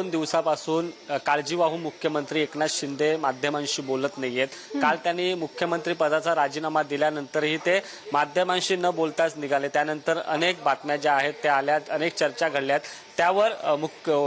2 दिवसापासून काळजीवाहू मुख्यमंत्री एकनाथ शिंदे माध्यमांशी बोलत नाहीयेत। काल त्यांनी मुख्यमंत्री पदाचा राजीनामा दिल्यानंतरही ते माध्यमांशी न बोलताच निघाले। त्यानंतर अनेक बातम्या ज्या आहेत त्या आल्यात, अनेक चर्चा घडल्यात। त्यावर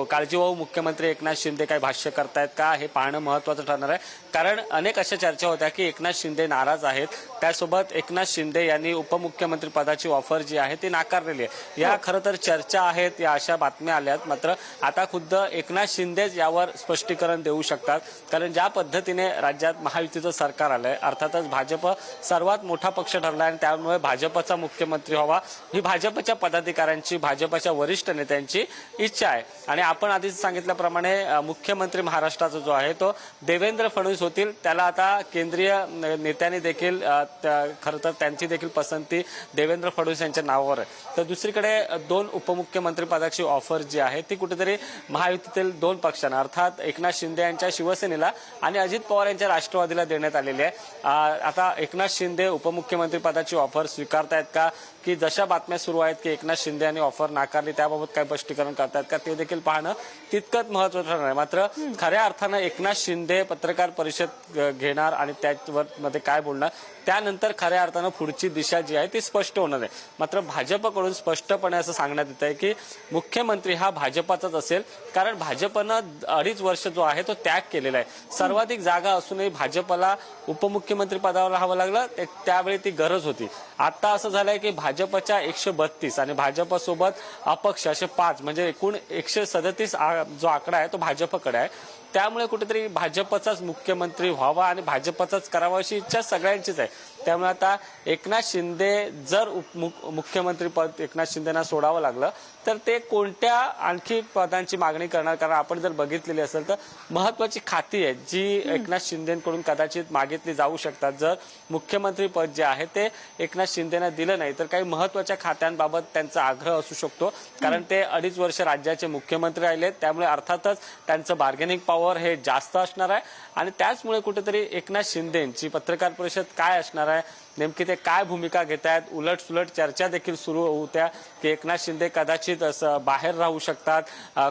काळजीवाहू मुख्यमंत्री एकनाथ शिंदे काय भाष्य करतायत का हे पाहणं महत्त्वाचं ठरणार आहे। कारण अनेक अशा चर्चा होत्या की एकनाथ शिंदे नाराज आहेत, त्यासोबत एकनाथ शिंदे यांनी उपमुख्यमंत्री पदाची ऑफर जी आहे ती नाकारलेली आहे। या खरं तर चर्चा आहेत, या अशा बातम्या आल्यात। मात्र आता खुद्द एकनाथ शिंदेच यावर स्पष्टीकरण देऊ शकतात। कारण ज्या पद्धतीने राज्यात महायुतीचं सरकार आलंय, अर्थातच भाजप सर्वात मोठा पक्ष ठरला आणि त्यामुळे भाजपचा मुख्यमंत्री व्हावा ही भाजपच्या पदाधिकाऱ्यांची, भाजपच्या वरिष्ठ नेत्यांची इच्छा आहे। आणि आपण आधीच सांगितल्याप्रमाणे मुख्यमंत्री महाराष्ट्राचा जो आहे तो देवेंद्र फडणवीस होतील। त्याला आता केंद्रीय नेत्यांनी देखील खरं तर त्यांची देखील पसंती देवेंद्र फडणवीस यांच्या नावावर आहे। तर दुसरीकडे 2 उपमुख्यमंत्री पदाची ऑफर जी आहे ती कुठेतरी महायुतीतील 2 पक्षांना अर्थात एकनाथ शिंदे यांच्या शिवसेनेला आणि अजित पवार यांच्या राष्ट्रवादीला देण्यात आलेली आहे। आता एकनाथ शिंदे उपमुख्यमंत्री पदाची ऑफर स्वीकारतायत का, की जशा बातम्या सुरू आहेत की एकनाथ शिंदे यांनी ऑफर नाकारली त्याबाबत काय स्पष्टीकरण करतात का, ते देखील पाहणं तितकंच महत्त्वाचं ठरणार आहे। मात्र खऱ्या अर्थानं एकनाथ शिंदे पत्रकार परिषद घेणार आणि त्यावर मध्ये काय बोलणार, त्यानंतर खऱ्या अर्थानं पुढची दिशा जी आहे ती स्पष्ट होणार आहे। मात्र भाजपकडून स्पष्टपणे असं सांगण्यात येत आहे की मुख्यमंत्री हा भाजपाचाच असेल, कारण भाजपनं 2.5 वर्ष जो आहे तो त्याग केलेला आहे। सर्वाधिक जागा असूनही भाजपला उपमुख्यमंत्री पदावर राहावं लागलं, त्यावेळी ती गरज होती। आता असं झालंय की भाजपच्या 132 आणि भाजपसोबत अपक्ष असे 5 म्हणजे एकूण 137 जो आकडा आहे तो भाजपकडे आहे। त्यामुळे कुठेतरी भाजपचाच मुख्यमंत्री व्हावा आणि भाजपचाच करावा अशी इच्छा सगळ्यांचीच आहे। त्यामुळे आता एकनाथ शिंदे जर मुख्यमंत्री पद एकनाथ शिंदेना सोडावं लागलं तर ते कोणत्या आणखी पदांची मागणी करणार, कारण आपण जर बघितलेली असेल तर महत्वाची खाती आहेत जी एकनाथ शिंदेकडून कदाचित मागितली जाऊ शकतात। जर मुख्यमंत्री पद जे आहे ते एकनाथ शिंदेना दिलं नाही तर काही महत्वाच्या खात्यांबाबत त्यांचा आग्रह असू शकतो, कारण ते 2.5 वर्ष राज्याचे मुख्यमंत्री राहिलेत। त्यामुळे अर्थातच त्यांचं बार्गेनिंग पॉवर हे जास्त असणार आहे आणि त्याचमुळे कुठेतरी एकनाथ शिंदेची पत्रकार परिषद काय असणार आहे, नेमकी ते काय भूमिका घेत आहेत, उलटसुलट चर्चा देखील सुरू होत्या की एकनाथ शिंदे कदाचित बाहेर राहू शकतात,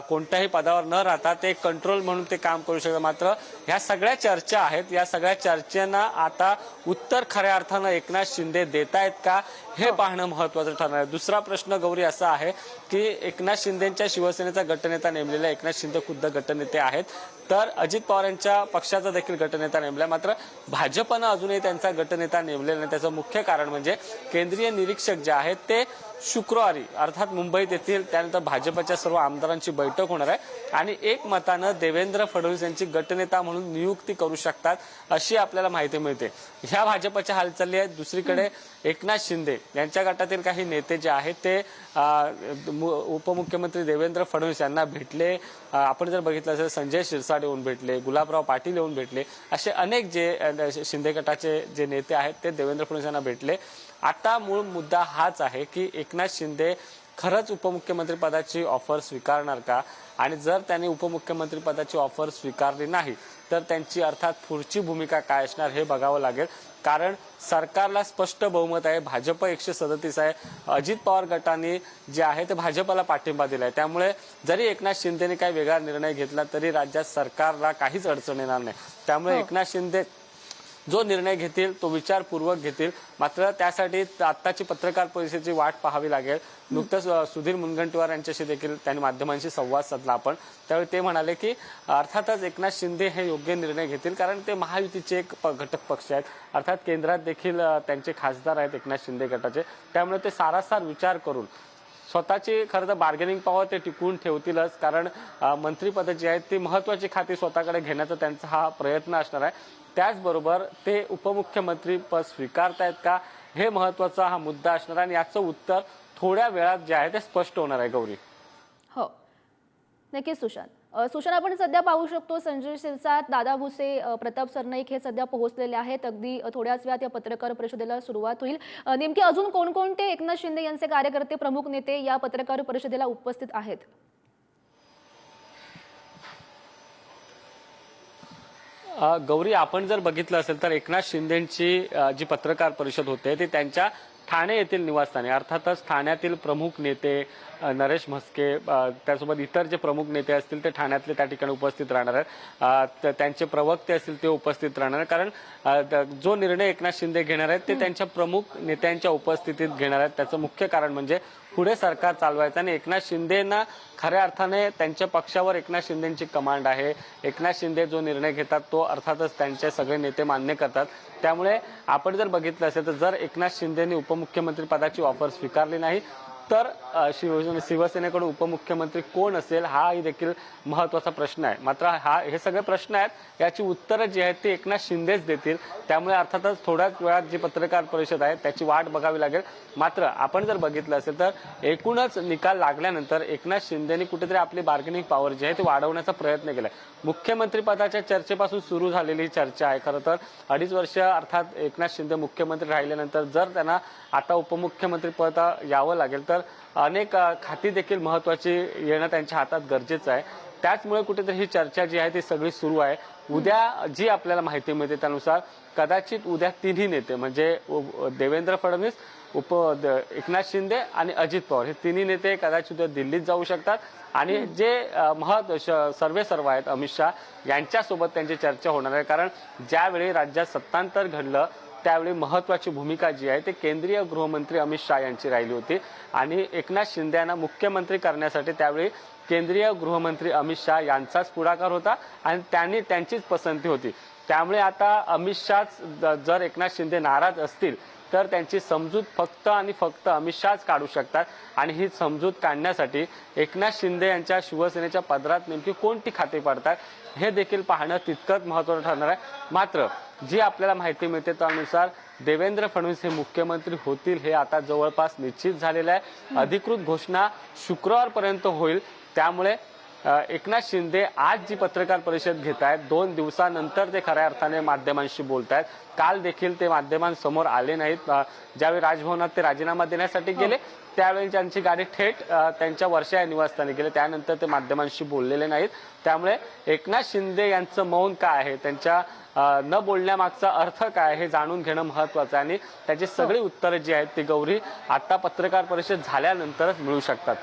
कोणत्याही पदावर न राहता ते कंट्रोल म्हणून ते काम करू शकतात। मात्र ह्या सगळ्या चर्चा आहेत, या सगळ्या चर्चेना आता उत्तर खऱ्या अर्थानं एकनाथ शिंदे देत आहेत का हे पाहणं महत्वाचं ठरणार आहे। दुसरा प्रश्न गौरी असा आहे की एकनाथ शिंदेच्या शिवसेनेचा गटनेता नेमलेला, एकनाथ शिंदे खुद्द गटनेते आहेत, तर अजित पवार यांच्या पक्षाचा देखील गटनेता नेमला। मात्र भाजपनं अजूनही त्यांचा गटनेता नेमलेला नाही। त्याचं मुख्य कारण म्हणजे केंद्रीय निरीक्षक जे आहेत ते शुक्रवारी अर्थात मुंबईत येतील, त्यानंतर भाजपच्या सर्व आमदारांची बैठक होणार आहे आणि एकमतानं देवेंद्र फडणवीस यांची गटनेता म्हणून नियुक्ती करू शकतात अशी आपल्याला माहिती मिळते। ह्या भाजपच्या हालचाली आहेत। दुसरीकडे एकनाथ शिंदे यांच्या गटातील काही नेते जे आहेत ते उपमुख्यमंत्री देवेंद्र फडणवीस यांना भेटले। आपण जर बघितलं असेल संजय शिरसाट येऊन भेटले, गुलाबराव पाटील येऊन भेटले, असे अनेक जे शिंदे गटाचे जे नेते आहेत ते देवेंद्र फडणवीस यांना भेटले। आता मूळ मुद्दा हाच आहे की एकनाथ शिंदे खरंच उपमुख्यमंत्री पदाची ऑफर स्वीकारणार का, आणि जर त्यांनी उपमुख्यमंत्री पदाची ऑफर स्वीकारली नाही तर त्यांची अर्थात पुढची भूमिका काय असणार हे बघावं लागेल। कारण सरकारला स्पष्ट बहुमत आहे, भाजप 137 आहे, अजित पवार गटाने जे आहे ते भाजपला पाठिंबा दिलाय। त्यामुळे जरी एकनाथ शिंदेने काही वेगळा निर्णय घेतला तरी राज्यात सरकारला काहीच अडचण येणार नाही। त्यामुळे एकनाथ शिंदे जो निर्णय घेतील तो विचारपूर्वक घेतील। मात्र त्यासाठी आत्ताची पत्रकार परिषदेची वाट पाहावी लागेल। नुकतंच सुधीर मुनगंटीवार यांच्याशी देखील त्यांनी माध्यमांशी संवाद साधला आपण, त्यावेळी ते म्हणाले की अर्थातच एकनाथ शिंदे हे योग्य निर्णय घेतील, कारण ते महायुतीचे एक घटक पक्ष आहेत, अर्थात केंद्रात देखील त्यांचे खासदार आहेत एकनाथ शिंदे गटाचे। त्यामुळे ते सारासार विचार करून स्वतःची खरं तर बार्गेनिंग पॉवर ते टिकवून ठेवतीलच, कारण मंत्रिपद जी आहेत ती महत्वाची खाती स्वतःकडे घेण्याचा त्यांचा हा प्रयत्न असणार आहे। त्याचबरोबर ते उपमुख्यमंत्री पद स्वीकारतायत का हे महत्वाचा हा मुद्दा असणार आहे आणि याचं उत्तर थोड्या वेळात जे आहे ते स्पष्ट होणार आहे गौरी। हो नक्कीच सुशांत, आपण सध्या पाहू शकतो संजय शिरसाट, दादा भुसे, प्रताप सरनाईक हे सध्या पोहोचलेले आहेत। अगदी थोड्याच वेळात या पत्रकार परिषदेला सुरुवात होईल। नेमके अजून कोणकोणते एकनाथ शिंदे यांचे कार्यकर्ते, प्रमुख नेते या पत्रकार परिषदेला उपस्थित आहेत? गौरी, आपण जर बघितलं असेल तर एकनाथ शिंदेची जी पत्रकार परिषद होते ती त्यांच्या ठाणे येथील निवासस्थानी अर्थातच ठाण्यातील प्रमुख नेते नरेश म्हस्के त्यासोबत इतर जे प्रमुख नेते असतील ते ठाण्यातले त्या ठिकाणी उपस्थित राहणार आहेत. त्यांचे प्रवक्ते असतील ते उपस्थित राहणार आहेत. कारण जो निर्णय एकनाथ शिंदे घेणार आहेत ते त्यांच्या प्रमुख नेत्यांच्या उपस्थितीत घेणार आहेत. त्याचं मुख्य कारण म्हणजे पुढे सरकार चालवायचं आणि एकनाथ शिंदेना खऱ्या अर्थाने त्यांच्या पक्षावर एकनाथ शिंदेची कमांड आहे. एकनाथ शिंदे जो निर्णय घेतात तो अर्थातच त्यांचे सगळे नेते मान्य करतात. त्यामुळे आपण जर बघितलं असेल तर जर एकनाथ शिंदेनी उपमुख्यमंत्री पदाची ऑफर स्वीकारली नाही तर शिवसेनेकडून उपमुख्यमंत्री कोण असेल हाही देखील महत्वाचा प्रश्न आहे. मात्र हे सगळे प्रश्न आहेत याची उत्तरं जी आहेत ती एकनाथ शिंदेच देतील. त्यामुळे अर्थातच थोड्याच वेळात जी पत्रकार परिषद आहे त्याची वाट बघावी लागेल. मात्र आपण जर बघितलं असेल तर एकूणच निकाल लागल्यानंतर एकनाथ शिंदेनी कुठेतरी आपली बार्गेनिंग पॉवर जी आहे ती वाढवण्याचा प्रयत्न केलाय. मुख्यमंत्री पदाच्या चर्चेपासून सुरू झालेली चर्चा आहे. खरं तर 2.5 वर्ष अर्थात एकनाथ शिंदे मुख्यमंत्री राहिल्यानंतर जर त्यांना आता उपमुख्यमंत्री पद यावं लागेल तर अनेक खाती देखील महत्वाची येणं त्यांच्या हातात गरजेचं आहे. त्याचमुळे कुठेतरी ही चर्चा जी आहे ती सगळी सुरू आहे. उद्या जी आपल्याला माहिती मिळते त्यानुसार कदाचित उद्या तिन्ही नेते म्हणजे देवेंद्र फडणवीस एकनाथ शिंदे आणि अजित पवार हे तिन्ही नेते कदाचित उद्या दिल्लीत जाऊ शकतात आणि जे सर्व आहेत अमित शहा यांच्यासोबत त्यांची चर्चा होणार आहे. कारण ज्यावेळी राज्यात सत्तांतर घडलं त्यावेळी महत्वाची भूमिका जी आहे ते केंद्रीय गृहमंत्री अमित शहा यांची राहिली होती आणि एकनाथ शिंदे यांना मुख्यमंत्री करण्यासाठी त्यावेळी केंद्रीय गृहमंत्री अमित शहा यांचाच पुढाकार होता आणि त्यांचीच पसंती होती. त्यामुळे आता अमित शहा जर एकनाथ शिंदे नाराज असतील तर त्यांची समजूत फक्त आणि फक्त अमित शहाच काढू शकतात आणि ही समजूत काढण्यासाठी एकनाथ शिंदे यांच्या शिवसेनेच्या पदरात नेमकी कोणती खाती पडतात हे देखील पाहणं तितकंच महत्त्वाचं ठरणार आहे. मात्र जी आपल्याला माहिती मिळते त्यानुसार देवेंद्र फडणवीस हे मुख्यमंत्री होतील हे आता जवळपास निश्चित झालेलं आहे. अधिकृत घोषणा शुक्रवारपर्यंत होईल. त्यामुळे एकनाथ शिंदे आज जी पत्रकार परिषद घेत आहेत 2 दिवसानंतर ते खऱ्या अर्थाने माध्यमांशी बोलत आहेत. काल देखील ते माध्यमांसमोर आले नाहीत. ज्यावेळी राजभवनात ते राजीनामा देण्यासाठी गेले त्यावेळी त्यांची गाडी थेट त्यांच्या वर्षा या निवासस्थानी गेले. त्यानंतर ते माध्यमांशी बोललेले नाहीत. त्यामुळे एकनाथ शिंदे यांचं मौन काय आहे त्यांच्या न बोलण्यामागचा अर्थ काय हे जाणून घेणं महत्वाचं आहे आणि त्याची सगळी उत्तरं जी आहेत ती गौरी आता पत्रकार परिषद झाल्यानंतरच मिळू शकतात.